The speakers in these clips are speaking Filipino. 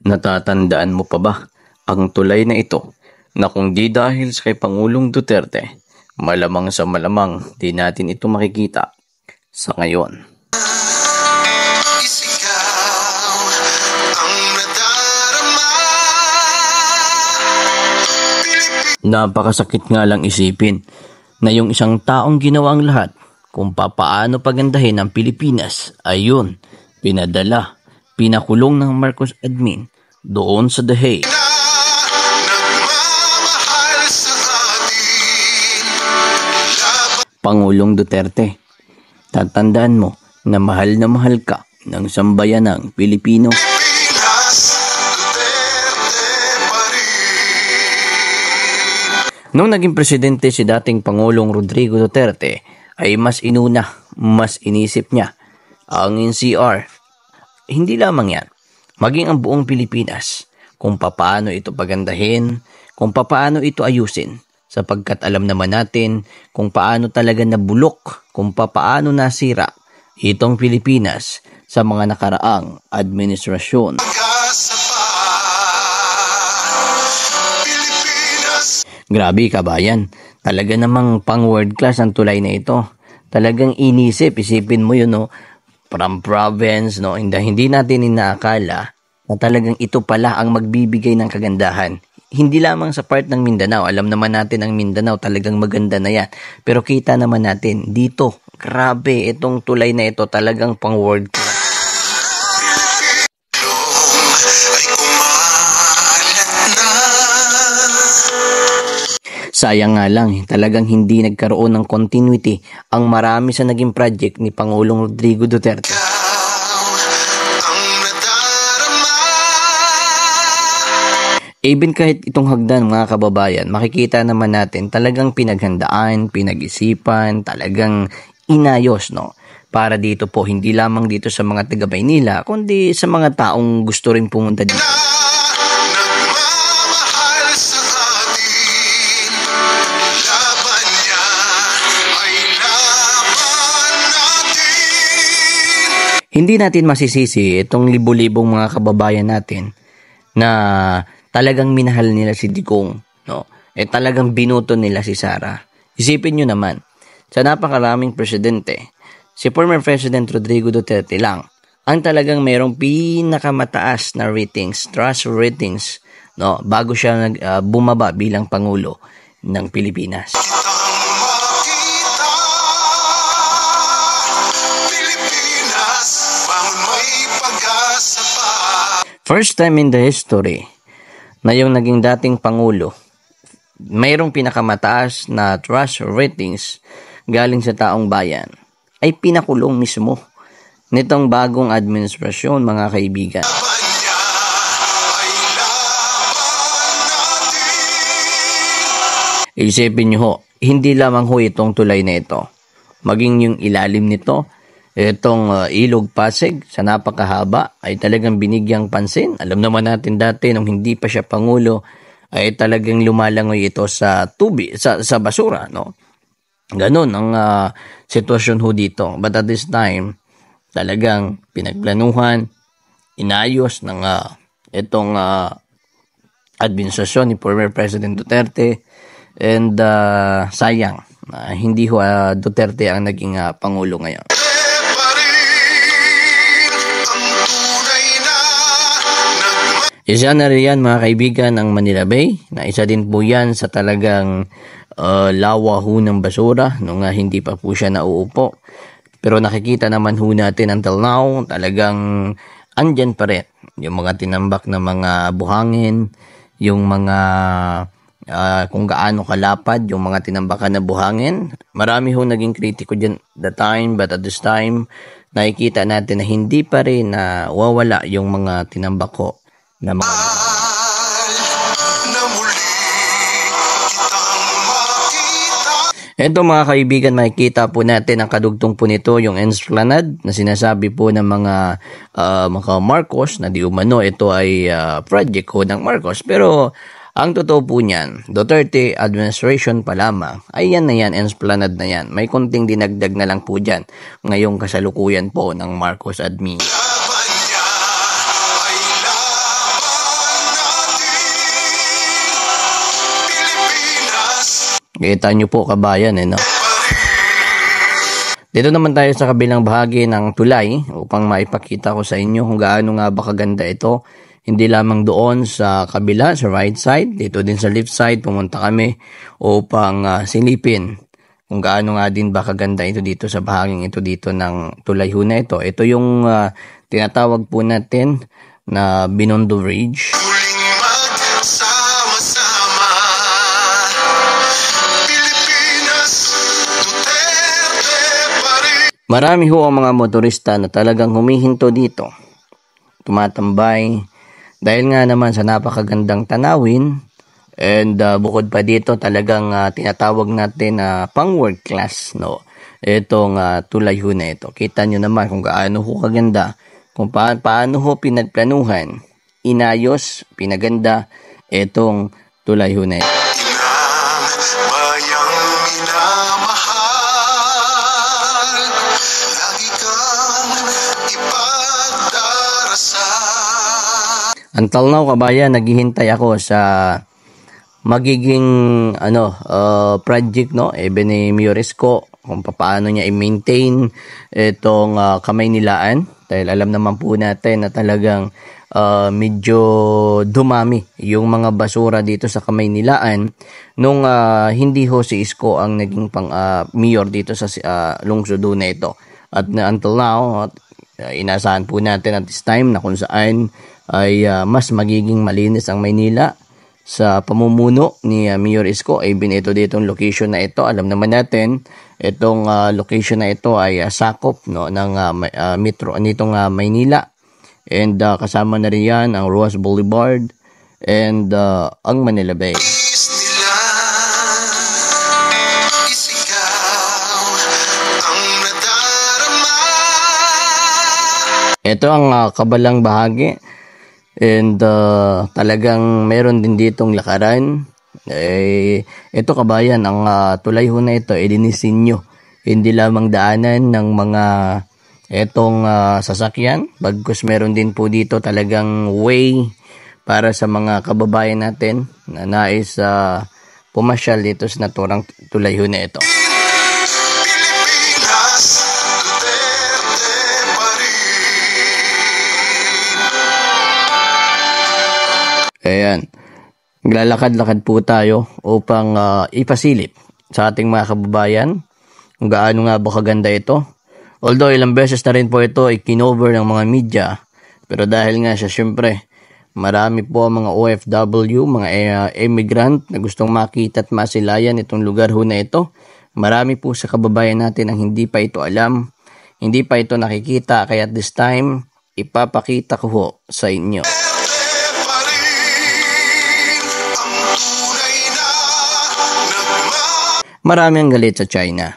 Natatandaan mo pa ba ang tulay na ito na kung di dahil sa kay Pangulong Duterte, malamang sa malamang di natin ito makikita sa ngayon. Napakasakit nga lang isipin na yung isang taong ginawa ang lahat kung papaano pagandahin ang Pilipinas ay yun, pinadala, pinakulong ng Marcos admin doon sa The Hague. Pangulong Duterte, tatandaan mo na mahal ka ng sambayanang Pilipino. Nung naging presidente si dating Pangulong Rodrigo Duterte, ay mas inuna, mas inisip niya ang NCR. Hindi lamang yan, maging ang buong Pilipinas, kung papaano ito pagandahin, kung papaano ito ayusin, sapagkat alam naman natin kung paano talaga nabulok, kung papaano nasira itong Pilipinas sa mga nakaraang administrasyon. Grabe kabayan, talaga namang pang world class ang tulay na ito. Talagang isipin mo yun, no? From province, no? Hindi natin inaakala na talagang ito pala ang magbibigay ng kagandahan. Hindi lamang sa part ng Mindanao, alam naman natin ang Mindanao talagang maganda na yan. Pero kita naman natin dito, grabe, itong tulay na ito talagang pang world class. Sayang nga lang, talagang hindi nagkaroon ng continuity ang marami sa naging project ni Pangulong Rodrigo Duterte. Even kahit itong hagdan mga kababayan, makikita naman natin talagang pinaghandaan, pinag-isipan, talagang inayos, no? Para dito po, hindi lamang dito sa mga taga Maynila, kundi sa mga taong gusto rin pumunta dito. Hindi natin masisisi itong libo-libong mga kababayan natin na talagang minahal nila si Digong, no? Talagang binuto nila si Sara. Isipin nyo naman, sa napakaraming presidente, si former President Rodrigo Duterte lang ang talagang mayroong pinakamataas na ratings, trust ratings, no? Bago siya bumaba bilang Pangulo ng Pilipinas. First time in the history na yung naging dating Pangulo, mayroong pinakamataas na trust ratings galing sa taong bayan, ay pinakulong mismo nitong bagong administrasyon, mga kaibigan. Isipin nyo ho, hindi lamang ho itong tulay na ito, maging yung ilalim nito, itong Ilog Pasig sa napakahaba ay talagang binigyang pansin. Alam naman natin dati nung hindi pa siya Pangulo ay talagang lumalangoy ito sa tubig, sa basura, no? Ganon ang sitwasyon ho dito. But at this time, talagang pinagplanuhan, inayos ng itong administrasyon ni former President Duterte, and sayang, hindi ho Duterte ang naging Pangulo ngayon. Isa na rin yan mga kaibigan ng Manila Bay, na isa din po yan sa talagang lawa ho ng basura nung hindi pa po siya nauupo. Pero nakikita naman ho natin until now, talagang andyan pa rin yung mga tinambak na mga buhangin, yung mga kung gaano kalapad yung mga tinambakan na buhangin. Marami ho naging kritiko dyan the time, but at this time, nakikita natin na hindi pa rin wawala yung mga tinambak ho na mga Ito mga kaibigan, makikita po natin ang kadugtong po nito, yung Esplanade na sinasabi po ng mga Marcos na di umano ito ay project ho ng Marcos. Pero ang totoo po niyan, Duterte administration pa lamang, ay yan na yan, Esplanade na yan. May konting dinagdag na lang po dyan ngayong kasalukuyan po ng Marcos admin. Kita nyo po kabayan no? Dito naman tayo sa kabilang bahagi ng tulay upang maipakita ko sa inyo kung gaano nga ba kaganda ito. Hindi lamang doon sa kabila, sa right side, dito din sa left side, pumunta kami upang silipin kung gaano nga din ba kaganda ito dito sa bahaging ito dito ng tulay ho na ito. Ito yung tinatawag po natin na Binondo Bridge. Marami ho ang mga motorista na talagang humihinto dito, tumatambay, dahil nga naman sa napakagandang tanawin, and bukod pa dito talagang tinatawag natin na pang world class, no? Itong tulay ho na ito. Kita nyo naman kung gaano ho kaganda, kung paano ho pinagplanuhan, inayos, pinaganda itong tulay ho na ito. Until now kabayan, naghihintay ako sa magiging project, no, even ni Mayor Isko, kung paano niya i-maintain itong Kamaynilaan, dahil alam naman po natin na talagang medyo dumami yung mga basura dito sa Kamaynilaan nung hindi ho si Isko ang naging mayor dito sa lungsod na ito. At until now, inasahan po natin at this time na kung saan ay mas magiging malinis ang Maynila sa pamumuno ni Mayor Isko. Even ito ditong location na ito, alam naman natin itong location na ito ay sakop, no, ng metro nitong Maynila, and kasama na rin yan ang Roas Boulevard and ang Manila Bay. Ito ang kabalang bahagi, and talagang meron din ditong lakaran. Ito kabayan, ang tulay ho na ito dinisenyo hindi lamang daanan ng mga etong sasakyan, bagkus meron din po dito talagang way para sa mga kababayan natin na nais pumasyal dito sa naturang tulay ho na ito. Ayan, naglalakad-lakad po tayo upang ipasilip sa ating mga kababayan kung gaano nga ba kaganda ito. Although ilang beses na rin po ito ikinover ng mga media, pero dahil nga siya syempre marami po mga OFW, mga immigrant na gustong makita at masilayan itong lugar ho na ito. Marami po sa kababayan natin ang hindi pa ito alam, hindi pa ito nakikita, kaya at this time ipapakita ko ho sa inyo. Marami ang galit sa China.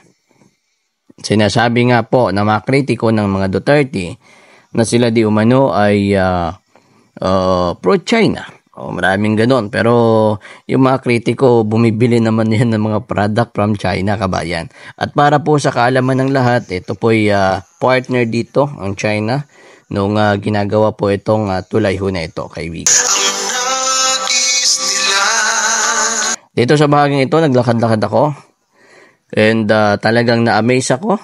Sinasabi nga po na mga kritiko ng mga Duterte na sila di umano ay pro-China. Maraming ganon. Pero yung mga kritiko, bumibili naman yan ng mga product from China, kabayan. At para po sa kaalaman ng lahat, ito po ay partner dito, ang China, nung ginagawa po itong tulay ho na ito, kaibigan. Dito sa bahaging ito, naglakad-lakad ako. And talagang na-amaze ako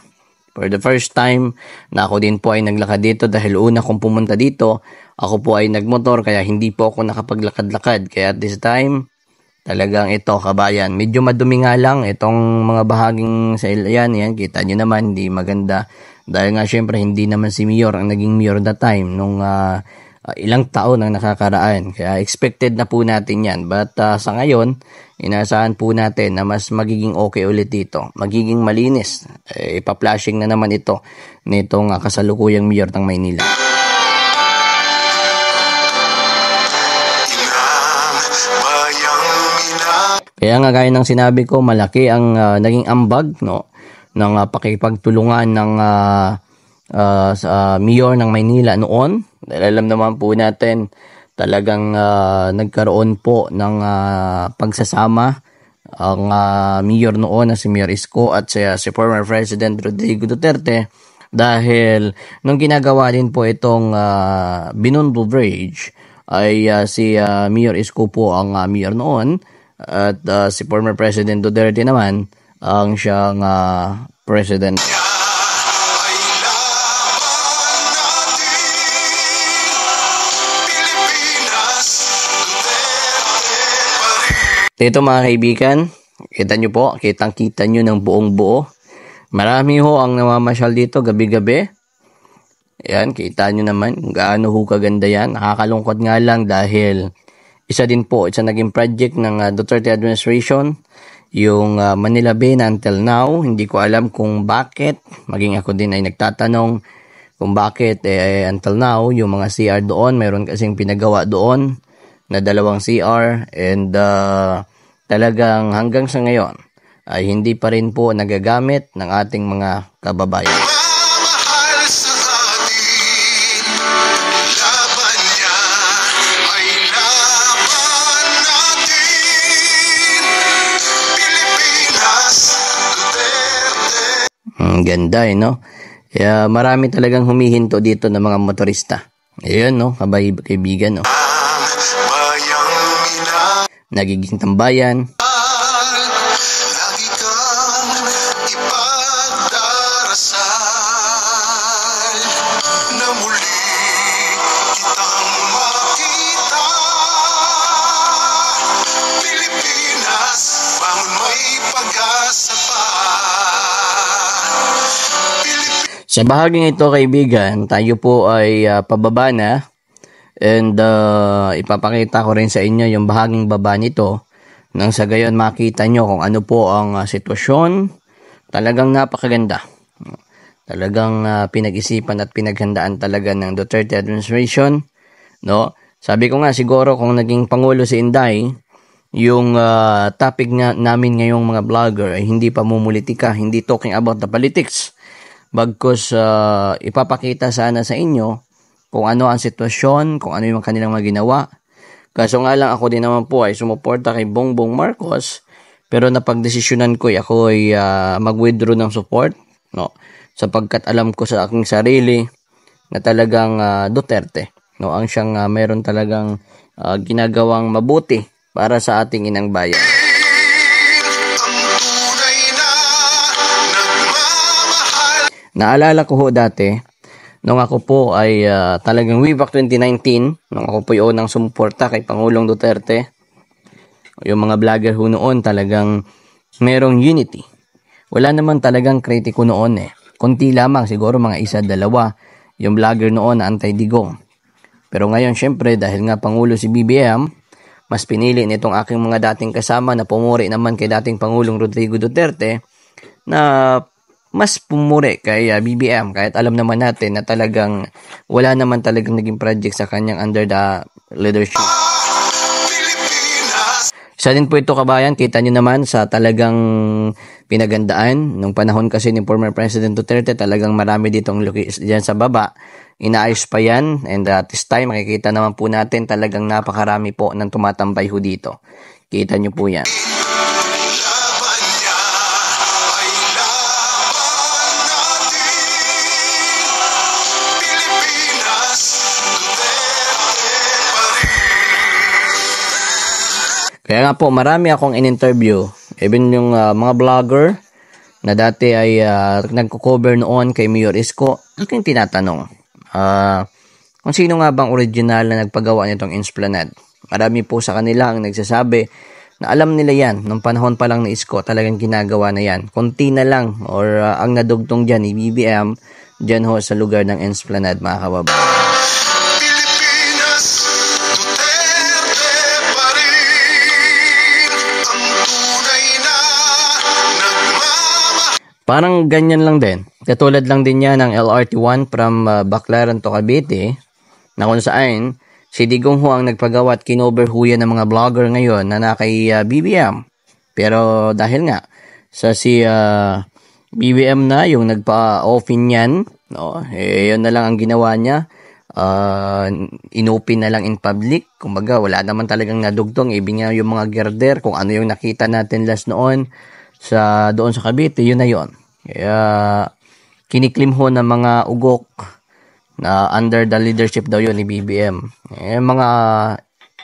for the first time na ako din po ay naglakad dito, dahil una kong pumunta dito, ako po ay nagmotor kaya hindi po ako nakapaglakad-lakad. Kaya at this time, talagang ito kabayan, medyo madumi nga lang itong mga bahaging sa yan, kita nyo naman, hindi maganda. Dahil nga syempre hindi naman si Mayor ang naging Mayor that time nung ilang taon ang nakakaraan. Kaya expected na po natin yan. But sa ngayon, inaasahan po natin na mas magiging okay ulit dito. Magiging malinis. Ipa-flashing na naman ito nitong kasalukuyang Mayor ng Maynila. Kaya nga gaya ng sinabi ko, malaki ang naging ambag, no, ng pakipagtulungan ng Mayor ng Maynila noon. Dahil alam naman po natin talagang nagkaroon po ng pagsasama ang Mayor noon na si Mayor Isko at si former President Rodrigo Duterte, dahil nung ginagawa din po itong Binondo Bridge ay si Mayor Isko po ang mayor noon, At si former President Duterte naman ang siyang president. Ito mga kaibigan, kita nyo po, kitang-kita nyo ng buong buo. Marami ho ang namamasyal dito gabi-gabi. Yan, kita nyo naman kung gaano ho kaganda yan. Nakakalungkot nga lang dahil isa naging project ng Duterte administration, yung Manila Bay na until now. Hindi ko alam kung bakit, maging ako din ay nagtatanong kung bakit until now, yung mga CR doon, mayroon kasing pinagawa doon na 2 CR and talagang hanggang sa ngayon ay hindi pa rin po nagagamit ng ating mga kababayan. Ganda no? Kaya marami talagang humihinto dito ng mga motorista. Ayun no, kaibigan no. Nagiging tambayan. Lagi kang ipagdarasal na muli kitang makita. Pilipinas, bangon may pag-asa pa. Sa bahaging ito kaibigan, tayo po ay pababa na. And ipapakita ko rin sa inyo yung bahaging baba nito nang sa gayon makita nyo kung ano po ang sitwasyon. Talagang napakaganda. Talagang pinag-isipan at pinaghandaan talaga ng Duterte administration. No? Sabi ko nga siguro kung naging Pangulo si Inday, yung topic namin ngayong mga vlogger ay hindi pa mumulitika, hindi talking about the politics. Bagkus ipapakita sana sa inyo kung ano ang sitwasyon, kung ano yung kanilang mga ginawa. Kaso nga lang ako din naman po ay sumuporta kay Bongbong Marcos, pero napagdesisyonan ko ako ay mag-withdraw ng support, no? Sapagkat alam ko sa aking sarili na talagang Duterte, no? Ang siyang meron talagang ginagawang mabuti para sa ating inang bayan. Naalala ko ho dati, nung ako po ay talagang way back 2019, nung ako po yung unang sumuporta kay Pangulong Duterte, yung mga vlogger ho noon talagang merong unity. Wala naman talagang kritiko noon eh. Kunti lamang, siguro mga 1-2 yung vlogger noon na anti-digong. Pero ngayon syempre dahil nga Pangulo si BBM, mas pinili nitong aking mga dating kasama na pumuri naman kay dating Pangulong Rodrigo Duterte na mas pumuri kay BBM kahit alam naman natin na talagang wala naman talagang naging project sa kanyang under the leadership. Isa din po ito kabayan, kita nyo naman sa talagang pinagandaan. Nung panahon kasi ni former President Duterte, talagang marami ditong dyan sa baba. Inaayos pa yan and at this time makikita naman po natin talagang napakarami po ng tumatambay ho dito. Kita nyo po yan. Kaya nga po, marami akong in-interview. Even yung mga vlogger na dati ay nagko-cover noon kay Mayor Isko, aking tinatanong kung sino nga bang original na nagpagawa nitong Esplanade. Marami po sa kanila ang nagsasabi na alam nila yan. Nung panahon pa lang ni Isko, talagang ginagawa na yan. Kunti na lang or ang nadugtong dyan ni BBM dyan ho sa lugar ng Esplanade, mga kababayan. Parang ganyan lang din. Katulad lang din yan ng LRT1 from Baclaran to Cavite, na kung saan si Digong ho ang nagpagawa at kinover ho yan ng mga vlogger ngayon na kay BBM. Pero dahil nga sa si BBM na yung nagpa-offin yan, no? Yun na lang ang ginawa niya. Inopen na lang in public. Kumbaga wala naman talagang nadugtong. Ibig niya yung mga girder, kung ano yung nakita natin last noon doon sa Cavite, yun na yun. Kaya kiniklim ho ng mga ugok na under the leadership daw yun ni BBM. Mga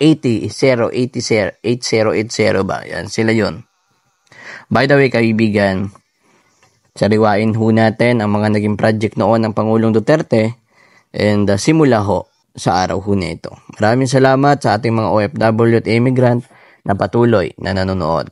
80808080 ba? Yan, sila yon. By the way, kaibigan, sariwain ho natin ang mga naging project noon ng Pangulong Duterte and simula ho sa araw ho na ito. Maraming salamat sa ating mga OFW at immigrant na patuloy na nanonood.